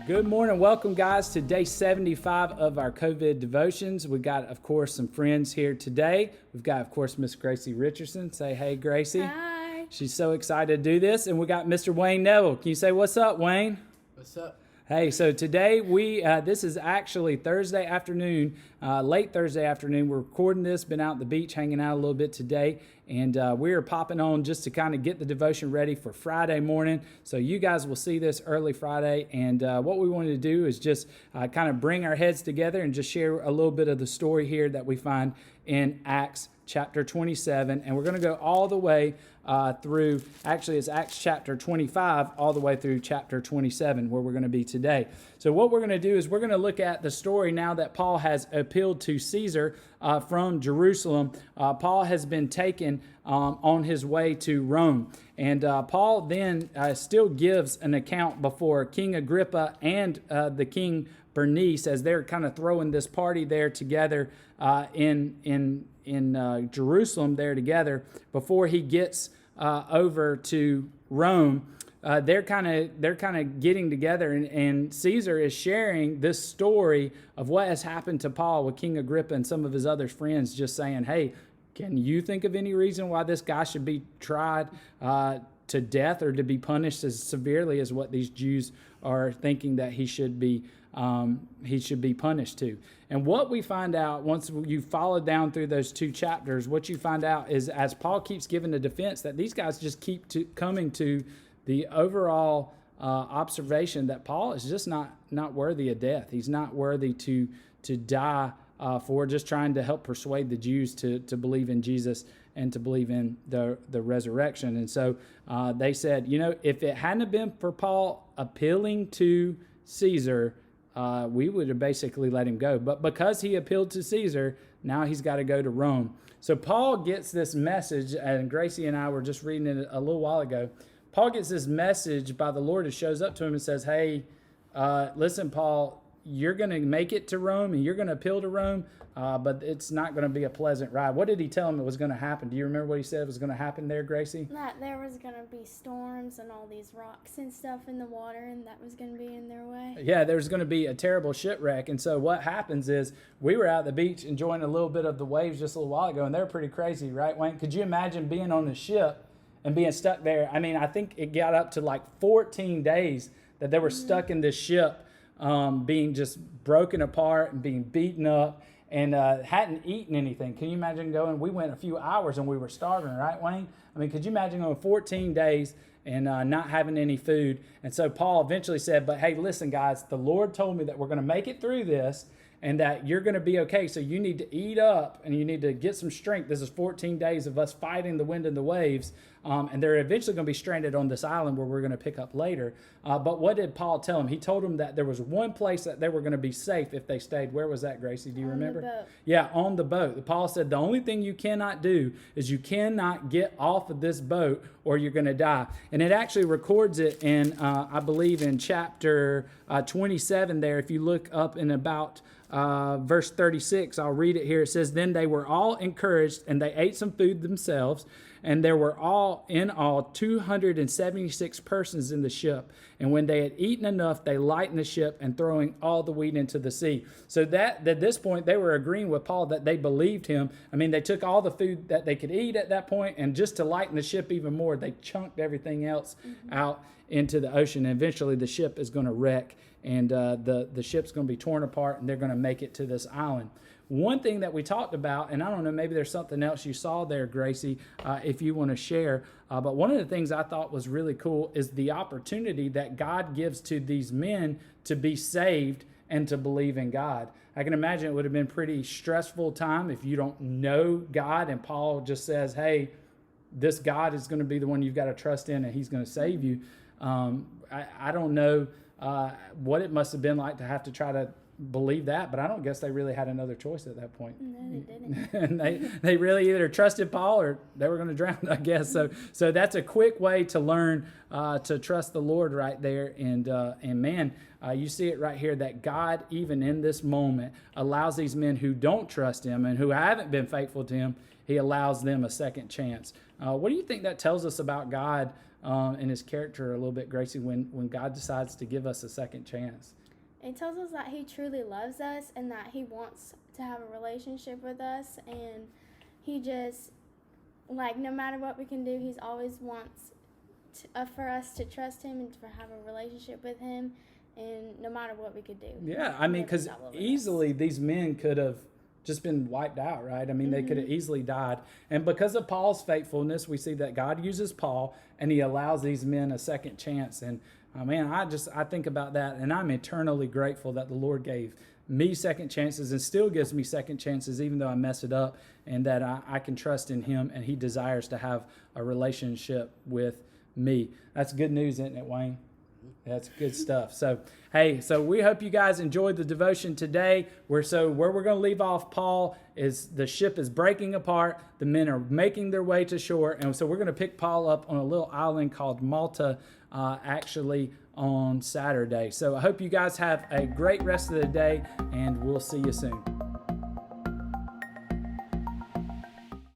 Good morning. Welcome, guys, to day 75 of our COVID devotions. We've got, of course, some friends here today. We've got, of course, Miss Gracie Richardson. Say hey, Gracie. Hi. She's so excited to do this. And we got Mr. Wayne Neville. Can you say what's up, Wayne? What's up? Hey, so today this is actually Thursday afternoon, late Thursday afternoon. We're recording this, been out at the beach hanging out a little bit today, and we are popping on just to kind of get the devotion ready for Friday morning. So you guys will see this early Friday, and what we wanted to do is just kind of bring our heads together and just share a little bit of the story here that we find in Acts chapter 27, and we're going to go all the way through, actually it's Acts chapter 25, all the way through chapter 27, where we're going to be today. So what we're going to do is we're going to look at the story now that Paul has appealed to Caesar from Jerusalem. Paul has been taken on his way to Rome. And Paul then still gives an account before King Agrippa and the King Bernice as they're kind of throwing this party there together in Jerusalem there together before he gets over to Rome. They're kind of getting together, and Caesar is sharing this story of what has happened to Paul with King Agrippa and some of his other friends, just saying, hey, can you think of any reason why this guy should be tried to death or to be punished as severely as what these Jews are thinking that he should be punished to? And what we find out once you follow down through those two chapters, what you find out is as Paul keeps giving the defense, that these guys just keep coming to the overall observation that Paul is just not worthy of death. He's not worthy to die for just trying to help persuade the Jews to believe in Jesus and to believe in the resurrection. And so they said, if it hadn't been for Paul appealing to Caesar, we would have basically let him go. But because he appealed to Caesar, now he's got to go to Rome. So Paul gets this message, and Gracie and I were just reading it a little while ago. Paul gets this message by the Lord that shows up to him and says, hey, listen, Paul, you're going to make it to Rome and you're going to appeal to Rome, but it's not going to be a pleasant ride. What did he tell him it was going to happen? Do you remember what he said was going to happen there, Gracie? That there was going to be storms and all these rocks and stuff in the water, and that was going to be in their way. Yeah, there's going to be a terrible shipwreck. And so what happens is we were out at the beach enjoying a little bit of the waves just a little while ago, and they're pretty crazy, right, Wayne? Could you imagine being on a ship and being stuck there? I mean, I think it got up to like 14 days that they were stuck in this ship, being just broken apart and being beaten up, and hadn't eaten anything. Can you imagine going? We went a few hours and we were starving, right, Wayne? I mean, could you imagine going 14 days and not having any food? And so Paul eventually said, but hey, listen, guys, the Lord told me that we're going to make it through this and that you're going to be okay. So you need to eat up and you need to get some strength. This is 14 days of us fighting the wind and the waves. And they're eventually going to be stranded on this island where we're going to pick up later. But what did Paul tell them? He told them that there was one place that they were going to be safe if they stayed. Where was that, Gracie? Do you remember? On the boat. Yeah, on the boat. Paul said the only thing you cannot do is you cannot get off of this boat or you're going to die. And it actually records it in, I believe, in chapter 27 there. If you look up in about verse 36, I'll read it here. It says, then they were all encouraged and they ate some food themselves, and there were in all 276 persons in the ship. And when they had eaten enough, they lightened the ship and throwing all the wheat into the sea. So that at this point, they were agreeing with Paul that they believed him. I mean, they took all the food that they could eat at that point, and just to lighten the ship even more, they chunked everything else out into the ocean. And eventually the ship is going to wreck, and the ship's going to be torn apart, and they're going to make it to this island. One thing that we talked about, and I don't know, maybe there's something else you saw there, Gracie, if you want to share, but one of the things I thought was really cool is the opportunity that God gives to these men to be saved and to believe in God. I can imagine it would have been a pretty stressful time if you don't know God, and Paul just says, hey, this God is going to be the one you've got to trust in, and he's going to save you. I don't know what it must have been like to have to try to believe that, but I don't guess they really had another choice at that point. No, they didn't. And they really either trusted Paul or they were going to drown, I guess. So that's a quick way to learn to trust the Lord right there. And man, you see it right here that God, even in this moment, allows these men who don't trust him and who haven't been faithful to him, he allows them a second chance. What do you think that tells us about God and his character a little bit, Gracie, when God decides to give us a second chance? It tells us that he truly loves us and that he wants to have a relationship with us, and he just, like, no matter what we can do, he always wants for us to trust him and to have a relationship with him, and no matter what we could do. Yeah, I mean, because easily these men could have just been wiped out, right? I mean, they could have easily died. And because of Paul's faithfulness, we see that God uses Paul and he allows these men a second chance. And man, I think about that, and I'm eternally grateful that the Lord gave me second chances and still gives me second chances even though I mess it up, and that I can trust in him, and he desires to have a relationship with me. That's good news, isn't it, Wayne? That's good stuff. So, hey, we hope you guys enjoyed the devotion today. Where we're going to leave off, Paul, is the ship is breaking apart. The men are making their way to shore. And so we're going to pick Paul up on a little island called Malta, actually on Saturday. So I hope you guys have a great rest of the day, and we'll see you soon.